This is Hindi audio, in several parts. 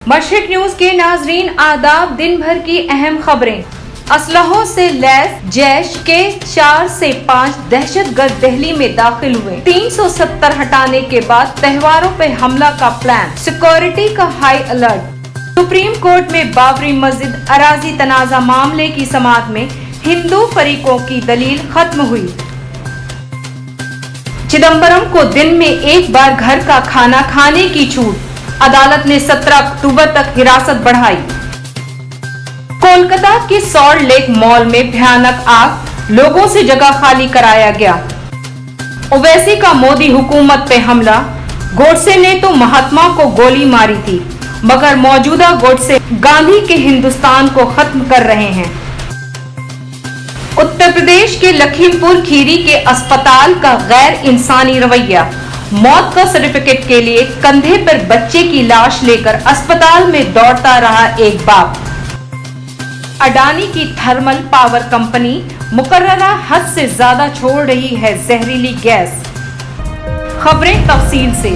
मशरिक न्यूज के नाजरीन आदाब। दिन भर की अहम खबरें। असलहों से लैस जैश के 4 से 5 दहशतगर्द दिल्ली में दाखिल हुए। 370 हटाने के बाद त्योहारों पे हमला का प्लान, सिक्योरिटी का हाई अलर्ट। सुप्रीम कोर्ट में बाबरी मस्जिद अराजी तनाजा मामले की समाअत में हिंदू फरीकों की दलील खत्म हुई। चिदम्बरम को दिन में एक बार घर का खाना खाने की छूट, अदालत ने 17 अक्टूबर तक हिरासत बढ़ाई। कोलकाता के सॉल्ट लेक मॉल में भयानक आग, लोगों से जगह खाली कराया गया। ओवैसी का मोदी हुकूमत पे हमला, गोडसे ने तो महात्मा को गोली मारी थी, मगर मौजूदा गोडसे गांधी के हिंदुस्तान को खत्म कर रहे हैं। उत्तर प्रदेश के लखीमपुर खीरी के अस्पताल का गैर इंसानी रवैया, मौत का सर्टिफिकेट के लिए कंधे पर बच्चे की लाश लेकर अस्पताल में दौड़ता रहा एक बाप। अडानी की थर्मल पावर कंपनी मुकर्ररा हद से ज्यादा छोड़ रही है जहरीली गैस। खबरें तफसील से।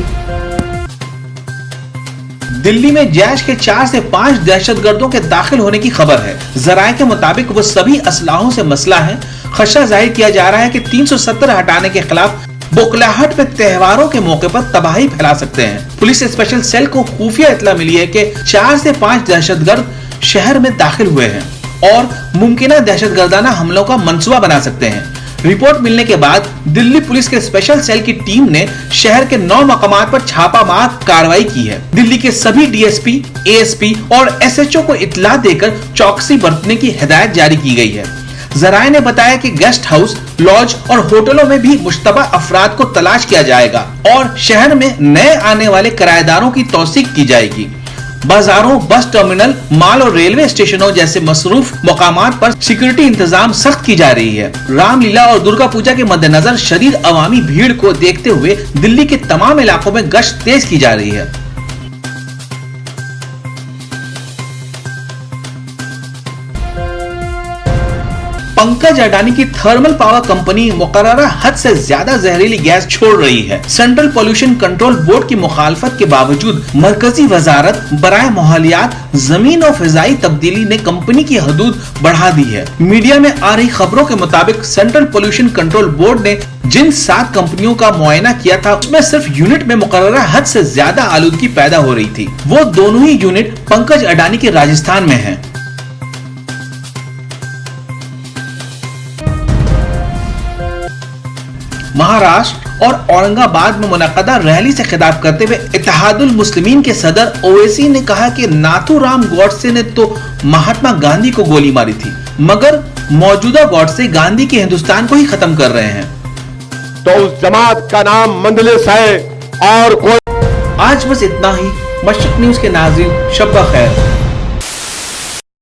दिल्ली में जैश के 4 से 5 दहशतगर्दों के दाखिल होने की खबर है। जराये के मुताबिक वो सभी असलाहों से मसला है। खदशा जाहिर किया जा रहा है कि 370 हटाने के खिलाफ बुकलाहट में त्योहारों के मौके पर तबाही फैला सकते हैं। पुलिस स्पेशल सेल को खुफिया इत्तला मिली है कि 4 से 5 दहशतगर्द शहर में दाखिल हुए हैं और मुमकिन दहशतगर्दाना हमलों का मंसूबा बना सकते हैं। रिपोर्ट मिलने के बाद दिल्ली पुलिस के स्पेशल सेल की टीम ने शहर के 9 मकामात पर छापामार कार्रवाई की है। दिल्ली के सभी डीएसपी, एएसपी और एसएचओ को इत्तला देकर चौकसी बरतने की हिदायत जारी की गई है। जराये ने बताया कि गेस्ट हाउस, लॉज और होटलों में भी मुश्तबा अफराद को तलाश किया जाएगा और शहर में नए आने वाले किराएदारों की तौसीक की जाएगी। बाजारों, बस टर्मिनल, माल और रेलवे स्टेशनों जैसे मसरूफ मकामात पर सिक्योरिटी इंतजाम सख्त की जा रही है। रामलीला और दुर्गा पूजा के मद्देनजर शदीद अवामी भीड़ को देखते हुए दिल्ली के तमाम इलाकों में गश्त तेज की जा रही है। पंकज अडानी की थर्मल पावर कंपनी मुकर्ररा हद से ज्यादा जहरीली गैस छोड़ रही है। सेंट्रल पोल्यूशन कंट्रोल बोर्ड की मुखालफत के बावजूद मरकजी वजारत बराए माहौलियात, जमीन और फिजाई तब्दीली ने कंपनी की हदूद बढ़ा दी है। मीडिया में आ रही खबरों के मुताबिक सेंट्रल पोल्यूशन कंट्रोल बोर्ड ने जिन 7 कंपनियों का मुआयना किया था उसमें सिर्फ यूनिट में मुकर्ररा हद से ज्यादा आलूदगी पैदा हो रही थी। वो दोनों ही यूनिट पंकज अडानी के राजस्थान में है। महाराष्ट्र और औरंगाबाद में मुनक़दा रैली से खिताब करते हुए इत्तेहादुल मुस्लिमीन के सदर ओवैसी ने कहा कि नाथूराम गोडसे ने तो महात्मा गांधी को गोली मारी थी, मगर मौजूदा गोडसे गांधी के हिंदुस्तान को ही खत्म कर रहे हैं। तो उस जमात का नाम मंदलिस है और कोई। आज बस इतना ही। मशरिक न्यूज के नाज़रीन, शब्बा खैर।